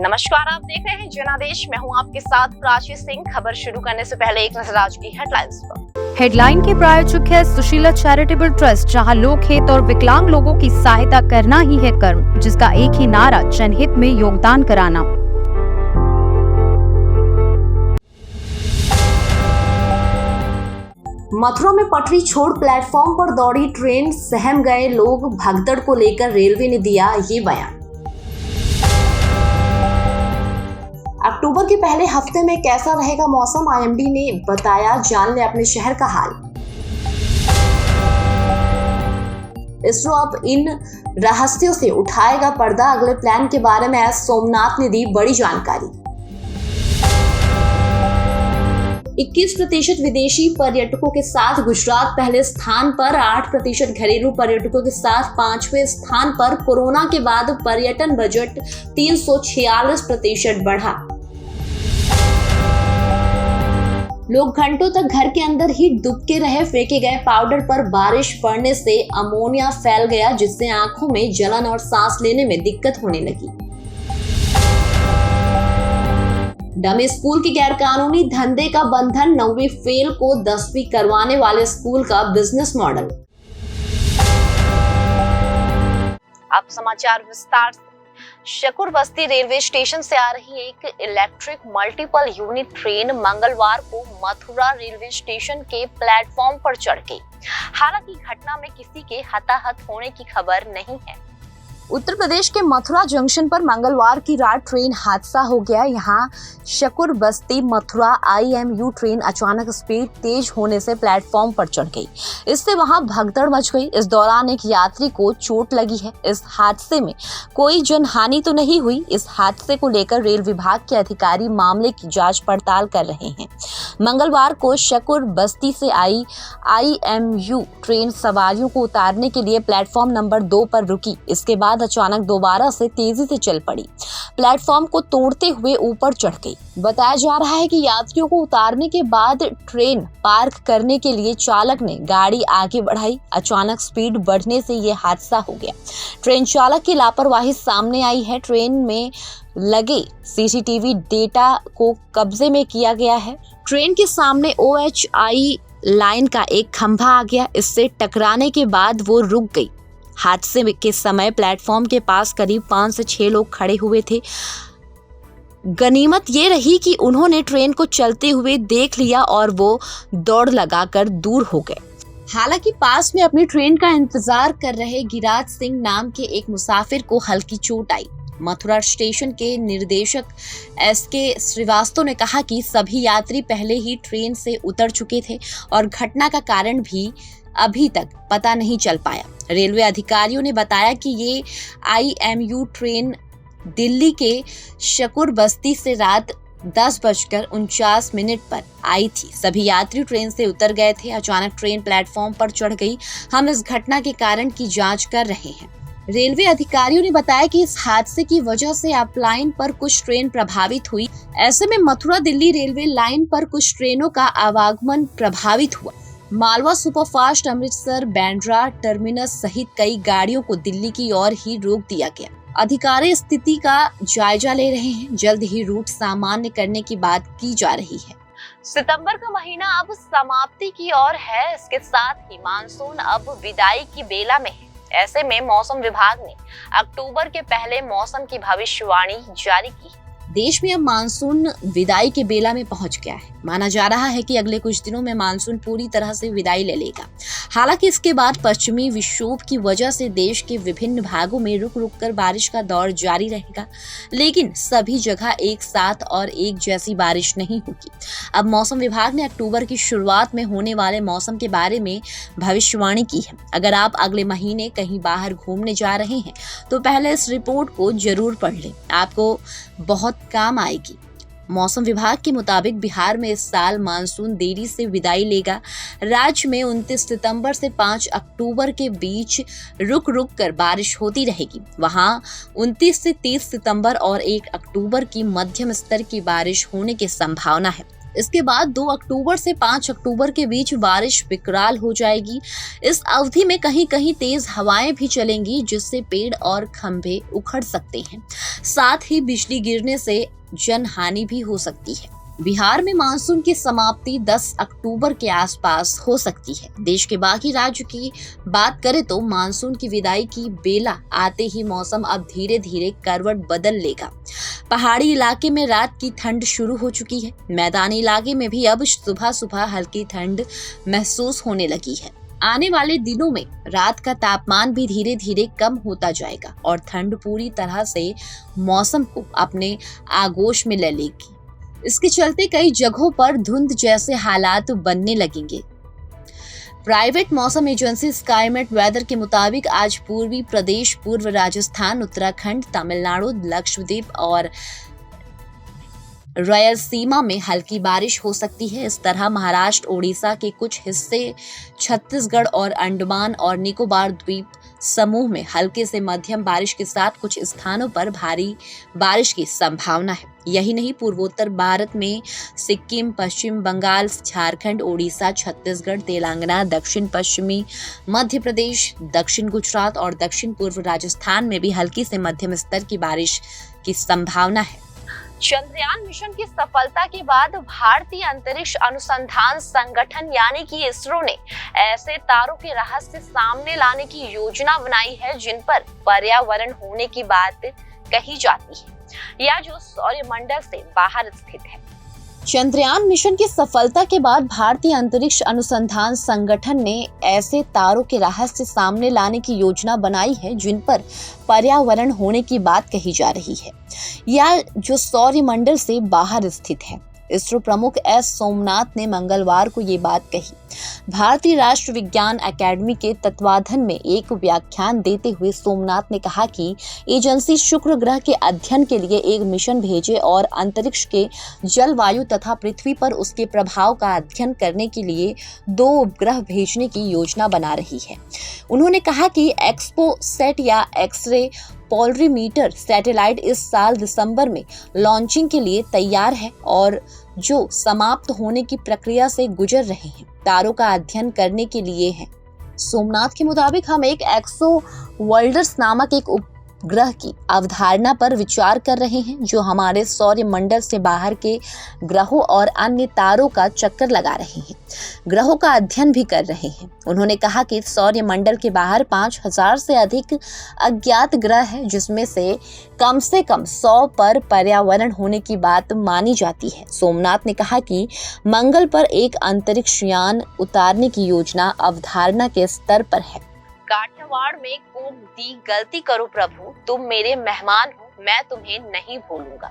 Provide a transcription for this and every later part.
नमस्कार, आप देख रहे हैं जनादेश। मैं हूं आपके साथ प्राची सिंह। खबर शुरू करने से पहले एक नजर आज की हेडलाइंस पर। हेडलाइन के प्रायोजक है सुशीला चैरिटेबल ट्रस्ट, जहां लोकहित और विकलांग लोगों की सहायता करना ही है कर्म, जिसका एक ही नारा जनहित में योगदान कराना। मथुरा में पटरी छोड़ प्लेटफॉर्म पर दौड़ी ट्रेन, सहम गए लोग। भगदड़ को लेकर रेलवे ने दिया ये बयान। अक्टूबर के पहले हफ्ते में कैसा रहेगा मौसम, आईएमडी ने बताया। जान ले अपने शहर का हाल। इसरो अब इन रहस्यों से उठाएगा पर्दा, अगले प्लान के बारे में एस सोमनाथ ने दी बड़ी जानकारी। 21% विदेशी पर्यटकों के साथ गुजरात पहले स्थान पर, 8% घरेलू पर्यटकों के साथ 5वें स्थान पर। कोरोना के बाद पर्यटन बजट 346% बढ़ा। लोग घंटों तक घर के अंदर ही दुबके रहे। फेंके गए पाउडर पर बारिश पड़ने से अमोनिया फैल गया, जिससे आंखों में जलन और सांस लेने में दिक्कत होने लगी। डमी स्कूल के गैरकानूनी धंधे का बंधन, 9वीं फेल को 10वीं करवाने वाले स्कूल का बिजनेस मॉडल। अब समाचार विस्तार से। शकूर बस्ती रेलवे स्टेशन से आ रही एक इलेक्ट्रिक मल्टीपल यूनिट ट्रेन मंगलवार को मथुरा रेलवे स्टेशन के प्लेटफॉर्म पर चढ़ गई। हालांकि घटना में किसी के हताहत होने की खबर नहीं है। उत्तर प्रदेश के मथुरा जंक्शन पर मंगलवार की रात ट्रेन हादसा हो गया। यहाँ शकूर बस्ती मथुरा IMU ट्रेन अचानक स्पीड तेज होने से प्लेटफॉर्म पर चढ़ गई। इससे वहां भगदड़ मच गई। इस दौरान एक यात्री को चोट लगी है। इस हादसे में कोई जनहानि तो नहीं हुई। इस हादसे को लेकर रेल विभाग के अधिकारी मामले की जांच पड़ताल कर रहे हैं। मंगलवार को शकूर बस्ती से आई IMU ट्रेन सवारियों को उतारने के लिए प्लेटफॉर्म नंबर 2 पर रुकी। इसके बाद अचानक दोबारा से तेजी से चल पड़ी। प्लेटफॉर्म को तोड़ते हुए ऊपर चढ़ गई। बताया जा रहा है कि यात्रियों को उतारने के बाद ट्रेन पार्क करने के लिए चालक ने गाड़ी आगे बढ़ाई। अचानक स्पीड बढ़ने से यह हादसा हो गया। ट्रेन चालक की लापरवाही सामने आई है। ट्रेन में लगे CCTV डेटा को कब्जे में किया गया है। ट्रेन के सामने OHI लाइन का एक खंभा आ गया। इससे टकराने के बाद वो रुक गई। हादसे के समय प्लेटफॉर्म के पास करीब 5 से 6 लोग खड़े हुए थे। गनीमत ये रही कि उन्होंने ट्रेन को चलते हुए देख लिया और वो दौड़ लगाकर दूर हो गए। हालांकि पास में अपनी ट्रेन का इंतजार कर रहे गिराज सिंह नाम के एक मुसाफिर को हल्की चोट आई। मथुरा स्टेशन के निर्देशक SK श्रीवास्तव ने कहा कि सभी यात्री पहले ही ट्रेन से उतर चुके थे और घटना का कारण भी अभी तक पता नहीं चल पाया। रेलवे अधिकारियों ने बताया कि ये IMU ट्रेन दिल्ली के शकूर बस्ती से रात 10:49 पर आई थी। सभी यात्री ट्रेन से उतर गए थे। अचानक ट्रेन प्लेटफॉर्म पर चढ़ गई। हम इस घटना के कारण की जांच कर रहे हैं। रेलवे अधिकारियों ने बताया कि इस हादसे की वजह से अपलाइन पर कुछ ट्रेन प्रभावित हुई। ऐसे में मथुरा दिल्ली रेलवे लाइन पर कुछ ट्रेनों का आवागमन प्रभावित हुआ। मालवा सुपरफास्ट, अमृतसर बांद्रा टर्मिनस सहित कई गाड़ियों को दिल्ली की ओर ही रोक दिया गया। अधिकारी स्थिति का जायजा ले रहे हैं। जल्द ही रूट सामान्य करने की बात की जा रही है। सितंबर का महीना अब समाप्ति की ओर है। इसके साथ ही मानसून अब विदाई की बेला में है। ऐसे में मौसम विभाग ने अक्टूबर के पहले मौसम की भविष्यवाणी जारी की। देश में अब मानसून विदाई के बेला में पहुंच गया है। माना जा रहा है कि अगले कुछ दिनों में मानसून पूरी तरह से विदाई ले लेगा। हालांकि इसके बाद पश्चिमी विक्षोभ की वजह से देश के विभिन्न भागों में रुक रुक कर बारिश का दौर जारी रहेगा, लेकिन सभी जगह एक साथ और एक जैसी बारिश नहीं होगी। अब मौसम विभाग ने अक्टूबर की शुरुआत में होने वाले मौसम के बारे में भविष्यवाणी की है। अगर आप अगले महीने कहीं बाहर घूमने जा रहे हैं तो पहले इस रिपोर्ट को जरूर पढ़ लें, आपको बहुत काम आएगी। मौसम विभाग के मुताबिक बिहार में इस साल मानसून देरी से विदाई लेगा। राज्य में 29 सितंबर से 5 अक्टूबर के बीच रुक रुक कर बारिश होती रहेगी। वहां 29 से 30 सितंबर और 1 अक्टूबर की मध्यम स्तर की बारिश होने की संभावना है। इसके बाद 2 अक्टूबर से 5 अक्टूबर के बीच बारिश विकराल हो जाएगी। इस अवधि में कहीं कहीं तेज हवाएं भी चलेंगी, जिससे पेड़ और खंभे उखड़ सकते हैं। साथ ही बिजली गिरने से जनहानि भी हो सकती है। बिहार में मानसून की समाप्ति 10 अक्टूबर के आसपास हो सकती है। देश के बाकी राज्य की बात करें तो मानसून की विदाई की बेला आते ही मौसम अब धीरे धीरे करवट बदल लेगा। पहाड़ी इलाके में रात की ठंड शुरू हो चुकी है। मैदानी इलाके में भी अब सुबह सुबह हल्की ठंड महसूस होने लगी है। आने वाले दिनों में रात का तापमान भी धीरे धीरे कम होता जाएगा और ठंड पूरी तरह से मौसम को अपने आगोश में ले लेगी। इसके चलते कई जगहों पर धुंध जैसे हालात बनने लगेंगे। प्राइवेट मौसम एजेंसी स्काईमेट वेदर के मुताबिक आज पूर्वी प्रदेश, पूर्व राजस्थान, उत्तराखंड, तमिलनाडु, लक्षद्वीप और रायलसीमा में हल्की बारिश हो सकती है। इस तरह महाराष्ट्र, ओडिशा के कुछ हिस्से, छत्तीसगढ़ और अंडमान और निकोबार द्वीप समूह में हल्के से मध्यम बारिश के साथ कुछ स्थानों पर भारी बारिश की संभावना है। यही नहीं, पूर्वोत्तर भारत में सिक्किम, पश्चिम बंगाल, झारखंड, ओडिशा, छत्तीसगढ़, तेलंगाना, दक्षिण पश्चिमी मध्य प्रदेश, दक्षिण गुजरात और दक्षिण पूर्व राजस्थान में भी हल्की से मध्यम स्तर की बारिश की संभावना है। चंद्रयान मिशन की सफलता के बाद भारतीय अंतरिक्ष अनुसंधान संगठन यानी कि इसरो ने ऐसे तारों के रहस्य सामने लाने की योजना बनाई है जिन पर पर्यावरण होने की बात कही जाती है या जो सौरमंडल से बाहर स्थित है। चंद्रयान मिशन की सफलता के बाद भारतीय अंतरिक्ष अनुसंधान संगठन ने ऐसे तारों के रहस्य सामने लाने की योजना बनाई है जिन पर पर्यावरण होने की बात कही जा रही है या जो सौरमंडल से बाहर स्थित है। इसरो प्रमुख एस सोमनाथ ने मंगलवार को ये बात कही। भारतीय राष्ट्रीय विज्ञान अकादमी के तत्वाधान में एक व्याख्यान देते हुए सोमनाथ ने कहा कि एजेंसी शुक्र ग्रह के अध्ययन के लिए एक मिशन भेजे और अंतरिक्ष के जलवायु तथा पृथ्वी पर उसके प्रभाव का अध्ययन करने के लिए 2 उपग्रह भेजने की योजना बना रही है। उन्होंने कहा कि एक्सपोसेट या एक्सरे पोलरीमीटर सैटेलाइट इस साल दिसंबर में लॉन्चिंग के लिए तैयार है और जो समाप्त होने की प्रक्रिया से गुजर रहे हैं, तारों का अध्ययन करने के लिए है। सोमनाथ के मुताबिक हम एक एक्सो वर्ल्डर्स नामक एक उपग्रह की अवधारणा पर विचार कर रहे हैं जो हमारे सौरमंडल से बाहर के ग्रहों और अन्य तारों का चक्कर लगा रहे हैं, ग्रहों का अध्ययन भी कर रहे हैं। उन्होंने कहा कि सौरमंडल के बाहर 5000 से अधिक अज्ञात ग्रह हैं जिसमें से कम 100 पर पर्यावरण होने की बात मानी जाती है। सोमनाथ ने कहा कि मंगल पर एक अंतरिक्ष यान उतारने की योजना अवधारणा के स्तर पर है। काठियावाड़ में कोक दी गलती करो प्रभु, तुम मेरे मेहमान हो, मैं तुम्हें नहीं भूलूंगा।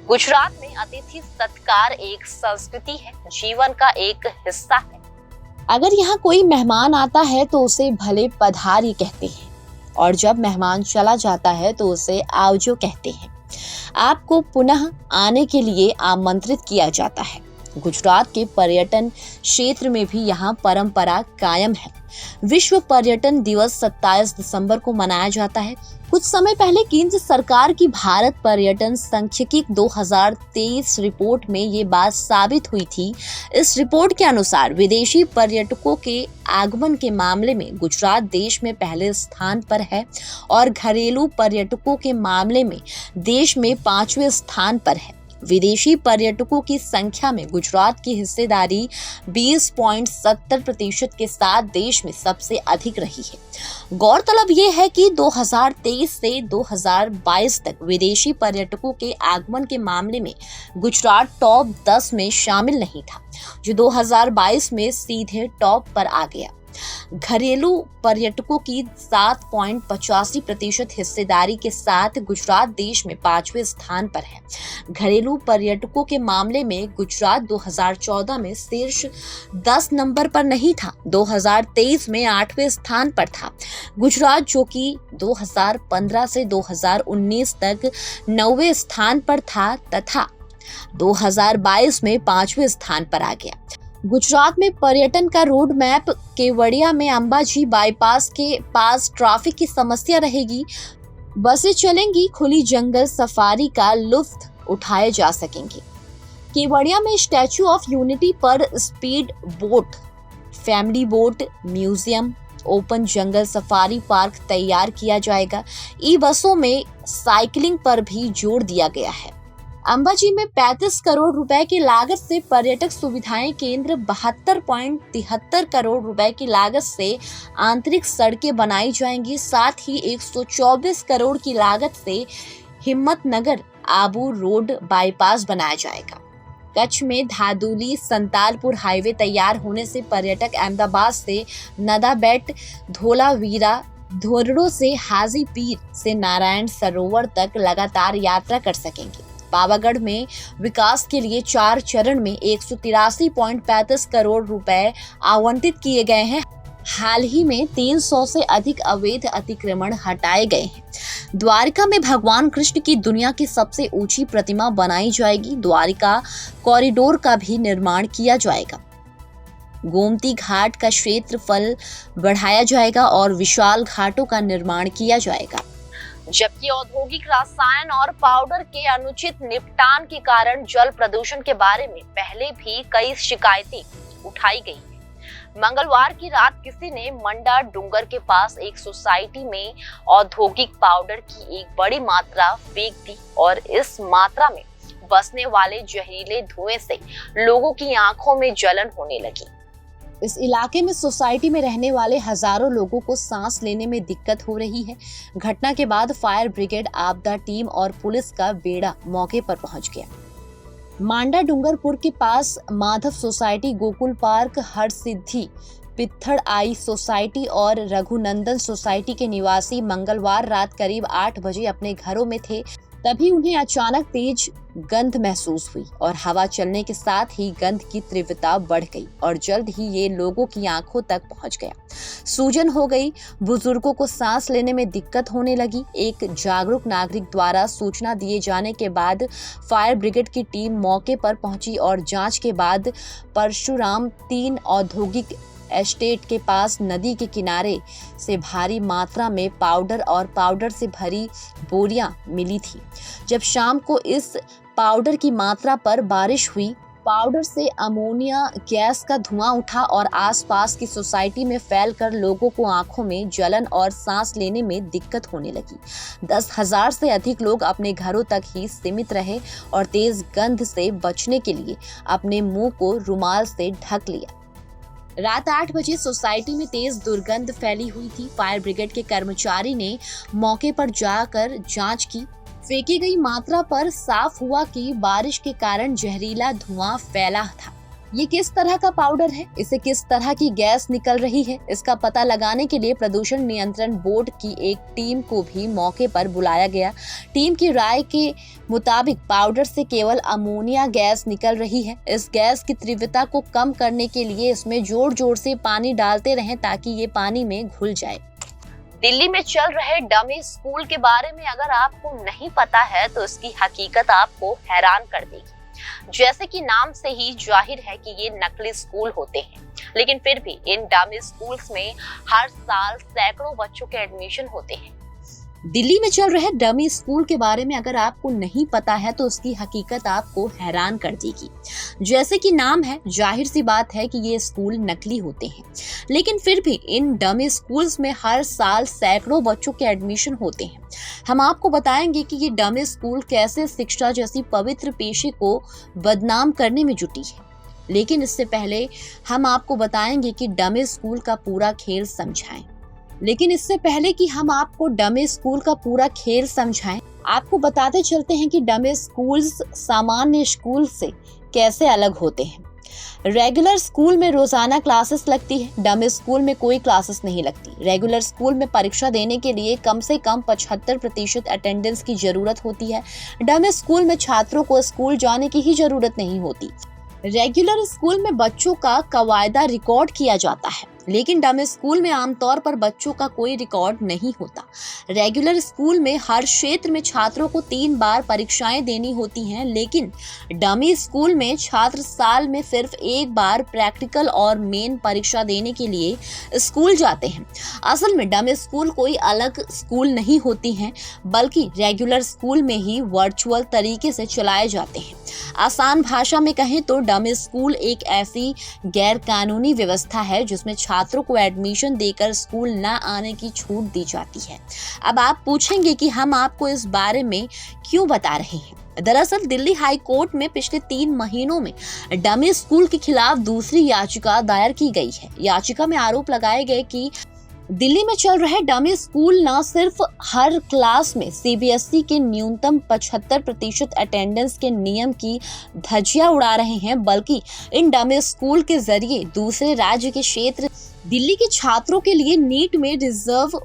गुजरात में अतिथि सत्कार एक संस्कृति है, जीवन का एक हिस्सा है। अगर यहाँ कोई मेहमान आता है तो उसे भले पधारी कहते हैं और जब मेहमान चला जाता है तो उसे आवजो कहते हैं। आपको पुनः आने के लिए आमंत्रित किया जाता है। गुजरात के पर्यटन क्षेत्र में भी यहाँ परंपरा कायम है। विश्व पर्यटन दिवस 27 दिसंबर को मनाया जाता है। कुछ समय पहले केंद्र सरकार की भारत पर्यटन सांख्यिकी 2023 रिपोर्ट में ये बात साबित हुई थी। इस रिपोर्ट के अनुसार विदेशी पर्यटकों के आगमन के मामले में गुजरात देश में पहले स्थान पर है और घरेलू पर्यटकों के मामले में देश में 5वें स्थान पर है। विदेशी पर्यटकों की संख्या में गुजरात की हिस्सेदारी 20.70% के साथ देश में सबसे अधिक रही है। गौरतलब ये है कि 2023 से 2022 तक विदेशी पर्यटकों के आगमन के मामले में गुजरात टॉप 10 में शामिल नहीं था, जो 2022 में सीधे टॉप पर आ गया। घरेलू पर्यटकों की 7.85% हिस्सेदारी के साथ गुजरात देश में 5वें स्थान पर है। घरेलू पर्यटकों के मामले में गुजरात 2014 में शीर्ष 10 नंबर पर नहीं था, 2023 में 8वें स्थान पर था। गुजरात जो कि 2015 से 2019 तक 9वें स्थान पर था तथा 2022 में 5वें स्थान पर आ गया। गुजरात में पर्यटन का रोड मैप केवड़िया में अंबाजी बाईपास के पास ट्रैफिक की समस्या रहेगी। बसें चलेंगी, खुली जंगल सफारी का लुत्फ उठाए जा सकेंगे। केवड़िया में स्टैचू ऑफ यूनिटी पर speed boat, family boat, museum, open जंगल सफारी पार्क तैयार किया जाएगा। ई बसों में साइकिलिंग पर भी जोर दिया गया है। अंबाजी में 35 करोड़ रुपए की लागत से पर्यटक सुविधाएं केंद्र, 72.73 करोड़ रुपए की लागत से आंतरिक सड़कें बनाई जाएंगी। साथ ही 124 करोड़ की लागत से हिम्मतनगर आबू रोड बाईपास बनाया जाएगा। कच्छ में धादुली संतालपुर हाईवे तैयार होने से पर्यटक अहमदाबाद से नदाबेट, धोलावीरा, धोरडो से हाजी पीर से नारायण सरोवर तक लगातार यात्रा कर सकेंगे। पावागढ़ में विकास के लिए 4 चरण में 183.35 करोड़ रुपए आवंटित किए गए हैं। हाल ही में 300 से अधिक अवैध अतिक्रमण हटाए गए हैं। द्वारिका में भगवान कृष्ण की दुनिया की सबसे ऊंची प्रतिमा बनाई जाएगी। द्वारिका कॉरिडोर का भी निर्माण किया जाएगा। गोमती घाट का क्षेत्रफल बढ़ाया जाएगा और विशाल घाटों का निर्माण किया जाएगा। जबकि औद्योगिक रसायन और पाउडर के अनुचित निपटान के कारण जल प्रदूषण के बारे में पहले भी कई शिकायतें उठाई गई हैं। मंगलवार की रात किसी ने मंडा डूंगर के पास एक सोसाइटी में औद्योगिक पाउडर की एक बड़ी मात्रा फेंक दी और इस मात्रा में बसने वाले जहरीले धुएं से लोगों की आंखों में जलन होने लगी। इस इलाके में सोसाइटी में रहने वाले हजारों लोगों को सांस लेने में दिक्कत हो रही है। घटना के बाद फायर ब्रिगेड, आपदा टीम और पुलिस का बेड़ा मौके पर पहुंच गया। मांडा डूंगरपुर के पास माधव सोसाइटी, गोकुल पार्क, हरसिद्धि, पित्थड़ आई सोसाइटी और रघुनंदन सोसाइटी के निवासी मंगलवार रात करीब 8 बजे अपने घरों में थे। तभी उन्हें अचानक तेज गंध महसूस हुई और हवा चलने के साथ ही गंध की तीव्रता बढ़ गई और जल्द ही ये लोगों की आंखों तक पहुंच गया। सूजन हो गई, बुजुर्गों को सांस लेने में दिक्कत होने लगी। एक जागरूक नागरिक द्वारा सूचना दिए जाने के बाद फायर ब्रिगेड की टीम मौके पर पहुंची और जांच के बाद परशुराम 3 औद्योगिक एस्टेट के पास नदी के किनारे से भारी मात्रा में पाउडर और पाउडर से भरी बोरियां मिली थी। जब शाम को इस पाउडर की मात्रा पर बारिश हुई, पाउडर से अमोनिया गैस का धुआं उठा और आसपास की सोसाइटी में फैलकर लोगों को आंखों में जलन और सांस लेने में दिक्कत होने लगी। 10,000 से अधिक लोग अपने घरों तक ही सीमित रहे और तेज गंध से बचने के लिए अपने मुंह को रुमाल से ढक लिया। रात 8 बजे सोसाइटी में तेज दुर्गंध फैली हुई थी। फायर ब्रिगेड के कर्मचारी ने मौके पर जाकर जांच की। फेंकी गई मात्रा पर साफ हुआ कि बारिश के कारण जहरीला धुआं फैला था। ये किस तरह का पाउडर है, इसे किस तरह की गैस निकल रही है, इसका पता लगाने के लिए प्रदूषण नियंत्रण बोर्ड की एक टीम को भी मौके पर बुलाया गया। टीम की राय के मुताबिक पाउडर से केवल अमोनिया गैस निकल रही है। इस गैस की तीव्रता को कम करने के लिए इसमें जोर जोर से पानी डालते रहें ताकि ये पानी में घुल जाए। दिल्ली में चल रहे डमी स्कूल के बारे में अगर आपको नहीं पता है तो इसकी हकीकत आपको हैरान कर देगी। जैसे कि नाम से ही जाहिर है कि ये नकली स्कूल होते हैं, लेकिन फिर भी इन डमी स्कूल्स में हर साल सैकड़ों बच्चों के एडमिशन होते हैं। दिल्ली में चल रहे डमी स्कूल के बारे में अगर आपको नहीं पता है तो उसकी हकीकत आपको हैरान कर देगी। जैसे कि नाम है, जाहिर सी बात है कि ये स्कूल नकली होते हैं, लेकिन फिर भी इन डमी स्कूल्स में हर साल सैकड़ों बच्चों के एडमिशन होते हैं। हम आपको बताएंगे कि ये डमी स्कूल कैसे शिक्षा जैसी पवित्र पेशे को बदनाम करने में जुटी है। लेकिन इससे पहले हम आपको बताएंगे कि डमी स्कूल का पूरा खेल समझाएं। आपको बताते चलते हैं कि डमी स्कूल्स सामान्य स्कूल से कैसे अलग होते हैं। रेगुलर स्कूल में रोजाना क्लासेस लगती है, डमी स्कूल में कोई क्लासेस नहीं लगती। रेगुलर स्कूल में परीक्षा देने के लिए कम से कम 75% अटेंडेंस की जरूरत होती है। डमी स्कूल में छात्रों को स्कूल जाने की ही जरूरत नहीं होती। रेगुलर स्कूल में बच्चों का कवायदा रिकॉर्ड किया जाता है लेकिन डमी स्कूल में आमतौर पर बच्चों का कोई रिकॉर्ड नहीं होता। रेगुलर स्कूल में हर क्षेत्र में छात्रों को 3 बार परीक्षाएं देनी होती हैं, लेकिन डमी स्कूल में छात्र साल में सिर्फ 1 बार प्रैक्टिकल और मेन परीक्षा देने के लिए स्कूल जाते हैं। असल में डमी स्कूल कोई अलग स्कूल नहीं होती हैं, बल्कि रेगुलर स्कूल में ही वर्चुअल तरीके से चलाए जाते हैं। आसान भाषा में कहें तो डमी स्कूल एक ऐसी गैर कानूनी व्यवस्था है जिसमें छात्रों को एडमिशन देकर स्कूल न आने की छूट दी जाती है। अब आप पूछेंगे कि हम आपको इस बारे में क्यों बता रहे हैं। दरअसल दिल्ली हाई कोर्ट में पिछले 3 महीनों में डमी स्कूल के खिलाफ दूसरी याचिका दायर की गई है। याचिका में आरोप लगाए गए कि दिल्ली में चल रहे डमी स्कूल न सिर्फ हर क्लास में सीबीएसई के न्यूनतम 75% अटेंडेंस के नियम की धज्जियां उड़ा रहे हैं, बल्कि इन डमी स्कूल के जरिए दूसरे राज्य के क्षेत्र दिल्ली के छात्रों के लिए नीट में रिजर्व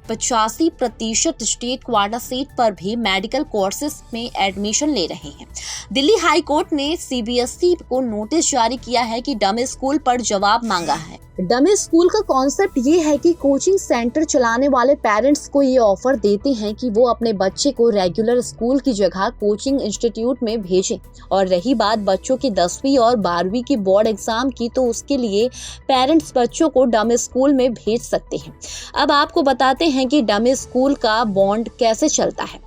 85% स्टेट क्वाटा सीट पर भी मेडिकल कोर्सेज में एडमिशन ले रहे हैं। दिल्ली हाई कोर्ट ने सीबीएसई को नोटिस जारी किया है कि डमी स्कूल पर जवाब मांगा है। डमी स्कूल का कॉन्सेप्ट ये है कि कोचिंग सेंटर चलाने वाले पेरेंट्स को ये ऑफर देते हैं कि वो अपने बच्चे को रेगुलर स्कूल की जगह कोचिंग इंस्टीट्यूट में भेजें, और रही बात बच्चों की 10वीं और 12वीं की बोर्ड एग्जाम की, तो उसके लिए पेरेंट्स बच्चों को डमी स्कूल में भेज सकते हैं। अब आपको बताते हैं कि डमी स्कूल का बॉन्ड कैसे चलता है।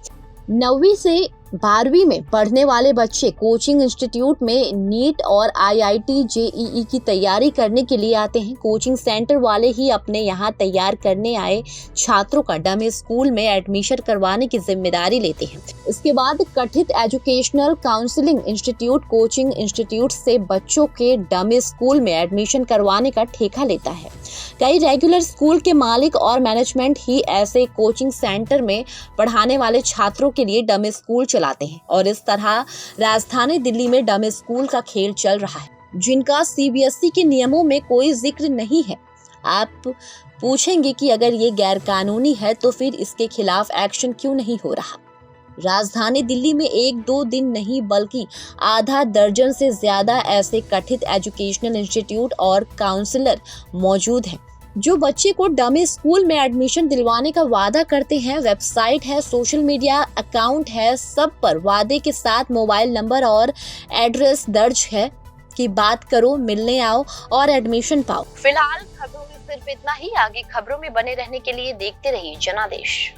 9वीं से 12वीं में पढ़ने वाले बच्चे कोचिंग इंस्टीट्यूट में नीट और आईआईटी जेईई की तैयारी करने के लिए आते हैं। कोचिंग सेंटर वाले ही अपने यहाँ तैयार करने आए छात्रों का डमी स्कूल में एडमिशन करवाने की जिम्मेदारी लेते हैं। इसके बाद कथित educational counselling institute coaching institute से बच्चों के डमी स्कूल में एडमिशन करवाने का ठेका लेता है। कई रेगुलर स्कूल के मालिक और मैनेजमेंट ही ऐसे कोचिंग सेंटर में पढ़ाने वाले छात्रों के लिए डमी स्कूल चलाते हैं, और इस तरह राजधानी दिल्ली में डमी स्कूल का खेल चल रहा है, जिनका सीबीएसई के नियमों में कोई जिक्र नहीं है। आप पूछेंगे कि अगर ये गैर कानूनी है तो फिर इसके खिलाफ एक्शन क्यों नहीं हो रहा। राजधानी दिल्ली में 1-2 दिन नहीं बल्कि आधा दर्जन से ज्यादा ऐसे कथित एजुकेशनल इंस्टीट्यूट और काउंसलर मौजूद हैं जो बच्चे को डमी स्कूल में एडमिशन दिलवाने का वादा करते हैं। वेबसाइट है, सोशल मीडिया अकाउंट है, सब पर वादे के साथ मोबाइल नंबर और एड्रेस दर्ज है कि बात करो, मिलने आओ और एडमिशन पाओ। फिलहाल खबरों में सिर्फ इतना ही। आगे खबरों में बने रहने के लिए देखते रहिए जनादेश।